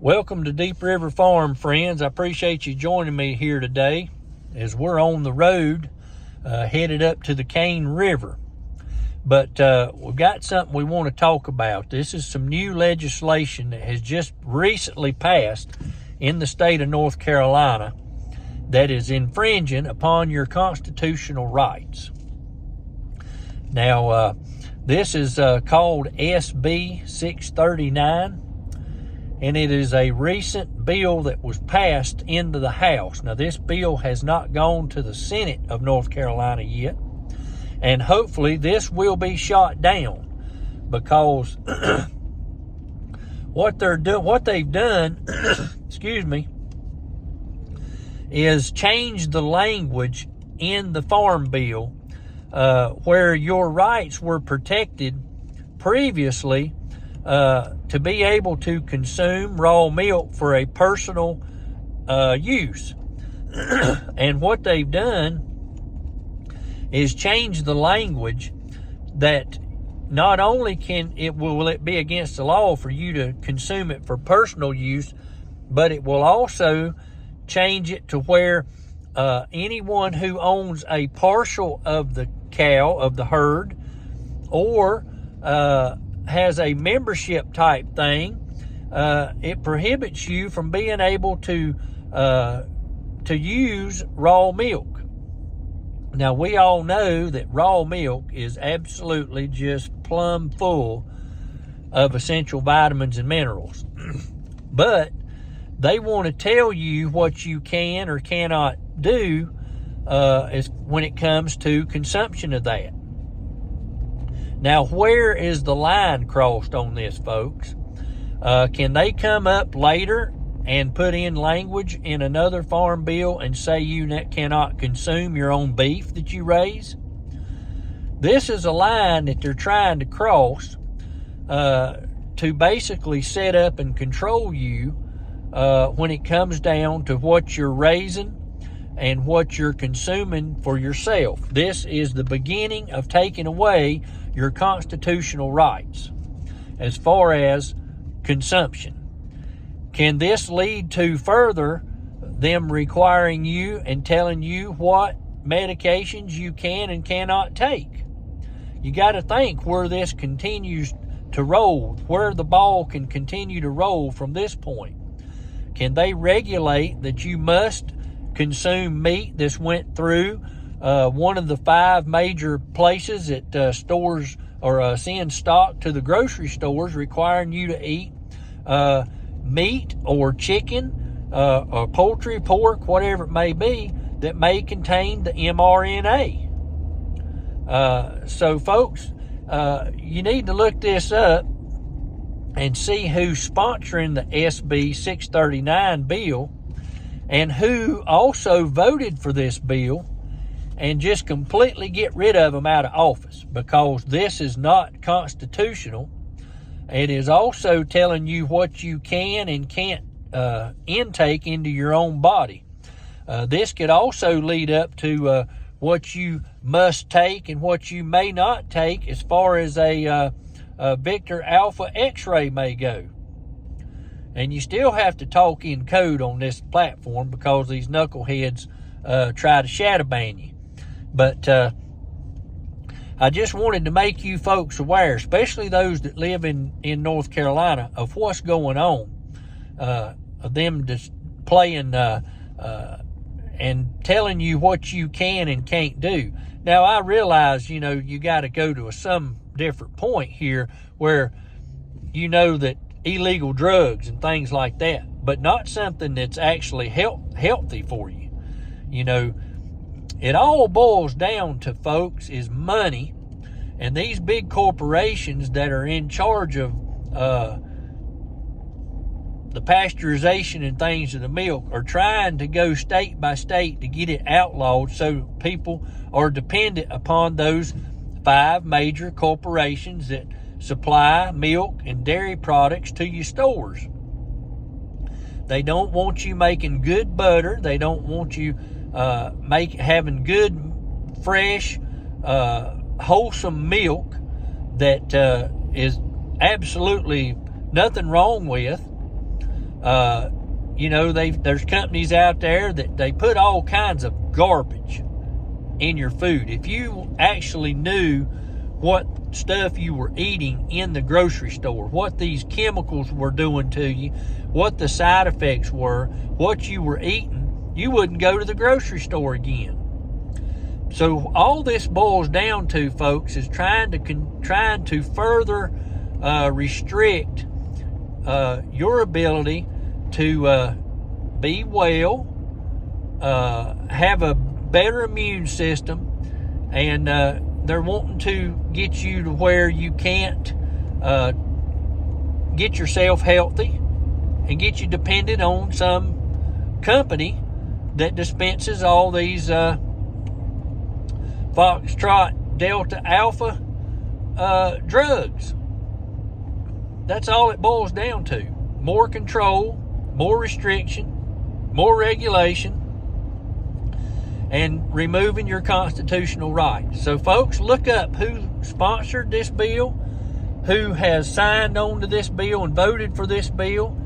Welcome to Deep River Farm, friends. I appreciate you joining me here today as we're on the road headed up to the Cane River. But we've got something we want to talk about. This is some new legislation that has just recently passed in the state of North Carolina that is infringing upon your constitutional rights. Now, this is called SB 639. And it is a recent bill that was passed into the House. Now, this bill has not gone to the Senate of North Carolina yet, and hopefully this will be shot down because what they've done, excuse me, is change the language in the Farm Bill where your rights were protected previously. To be able to consume raw milk for a personal use. And what they've done is change the language that not only will it be against the law for you to consume it for personal use, but it will also change it to where anyone who owns a partial of the cow, of the herd, or has a membership type thing, it prohibits you from being able to use raw milk. Now, we all know that raw milk is absolutely just plumb full of essential vitamins and minerals. But they want to tell you what you can or cannot do when it comes to consumption of that. Now, where is the line crossed on this, folks? Can they come up later and put in language in another farm bill and say you cannot consume your own beef that you raise? This is a line that they're trying to cross to basically set up and control you when it comes down to what you're raising and what you're consuming for yourself. This is the beginning of taking away your constitutional rights as far as consumption. Can this lead to further them requiring you and telling you what medications you can and cannot take? You got to think where this continues to roll, where the ball can continue to roll from this point. Can they regulate that you must consume meat that's went through one of the 5 major places that stores or send stock to the grocery stores, requiring you to eat meat or chicken or poultry, pork, whatever it may be, that may contain the mRNA. So, folks, you need to look this up and see who's sponsoring the SB 639 bill and who also voted for this bill, and just completely get rid of them out of office, because this is not constitutional. It is also telling you what you can and can't intake into your own body. This could also lead up to what you must take and what you may not take as far as a Victor Alpha X-ray may go. And you still have to talk in code on this platform because these knuckleheads try to shadow ban you. But I just wanted to make you folks aware, especially those that live in North Carolina, of what's going on. Of them just playing and telling you what you can and can't do. Now, I realize, you got to go to some different point here where you know that illegal drugs and things like that, but not something that's actually healthy for you. It all boils down to, folks, is money, and these big corporations that are in charge of the pasteurization and things of the milk are trying to go state by state to get it outlawed, so people are dependent upon those 5 major corporations that supply milk and dairy products to your stores. They don't want you making good butter. They don't want you having good, fresh, wholesome milk that is absolutely nothing wrong with. You know, there's companies out there that they put all kinds of garbage in your food. If you actually knew what stuff you were eating in the grocery store, what these chemicals were doing to you, what the side effects were, what you were eating, you wouldn't go to the grocery store again. So all this boils down to, folks, is trying to further restrict your ability to be well, have a better immune system, and they're wanting to get you to where you can't get yourself healthy and get you dependent on some company that dispenses all these Foxtrot Delta Alpha drugs. That's all it boils down to. More control, more restriction, more regulation, and removing your constitutional rights. So, folks, look up who sponsored this bill, who has signed on to this bill and voted for this bill,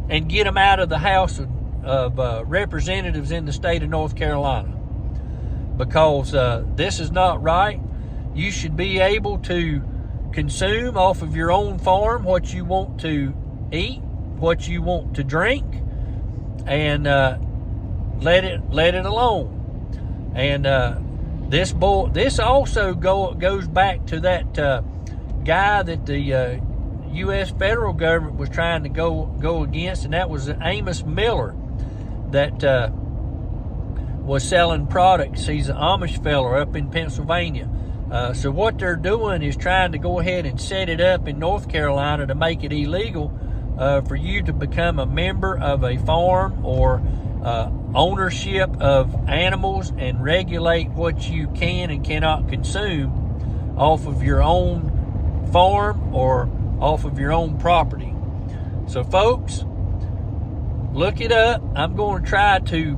and get them out of the House of Representatives in the state of North Carolina. Because this is not right. You should be able to consume off of your own farm what you want to eat, what you want to drink, and let it alone. And this also goes back to that guy that the U.S. federal government was trying to go against, and that was Amos Miller, that was selling products. He's an Amish fella up in Pennsylvania. So what they're doing is trying to go ahead and set it up in North Carolina to make it illegal for you to become a member of a farm or ownership of animals and regulate what you can and cannot consume off of your own farm or off of your own property. So, folks, look it up. I'm going to try to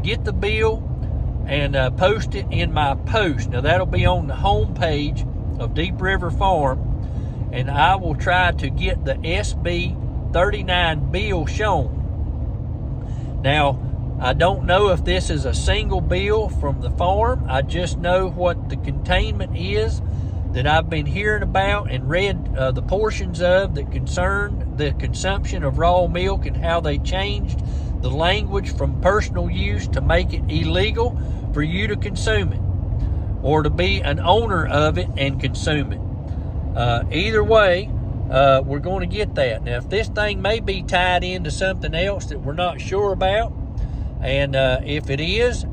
get the bill and post it in my post. Now, that'll be on the home page of Deep River Farm, and I will try to get the SB 39 bill shown. Now, I don't know if this is a single bill from the farm. I just know what the containment is that I've been hearing about and read the portions of that concern the consumption of raw milk and how they changed the language from personal use to make it illegal for you to consume it or to be an owner of it and consume it. Either way, we're going to get that. Now, if this thing may be tied into something else that we're not sure about, and if it is,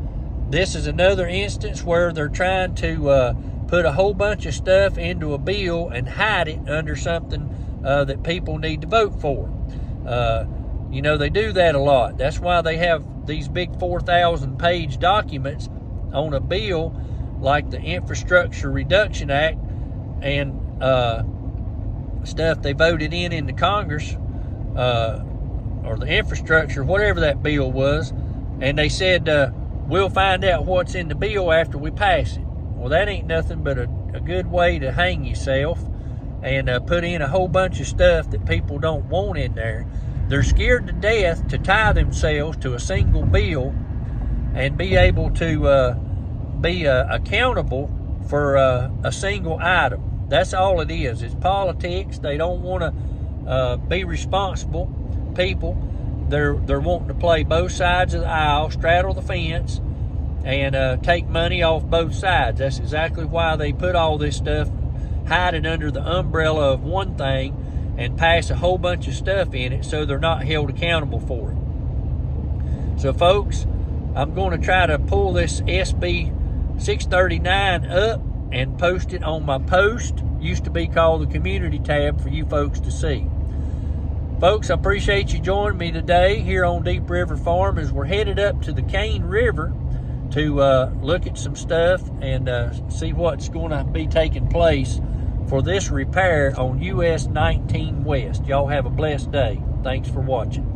this is another instance where they're trying to put a whole bunch of stuff into a bill and hide it under something that people need to vote for. You know, they do that a lot. That's why they have these big 4,000-page documents on a bill like the Infrastructure Reduction Act and stuff they voted in the Congress, or the infrastructure, whatever that bill was, and they said, we'll find out what's in the bill after we pass it. Well, that ain't nothing but a good way to hang yourself and put in a whole bunch of stuff that people don't want in there. They're scared to death to tie themselves to a single bill and be able to be accountable for a single item. That's all it is. It's politics. They don't want to be responsible people. They're wanting to play both sides of the aisle, straddle the fence, and take money off both sides. That's exactly why they put all this stuff, hide it under the umbrella of one thing, and pass a whole bunch of stuff in it so they're not held accountable for it. So, folks, I'm going to try to pull this SB 639 up and post it on my post. Used to be called the community tab for you folks to see. Folks, I appreciate you joining me today here on Deep River Farm as we're headed up to the Cane River to look at some stuff and see what's going to be taking place for this repair on US 19 West. Y'all have a blessed day. Thanks for watching.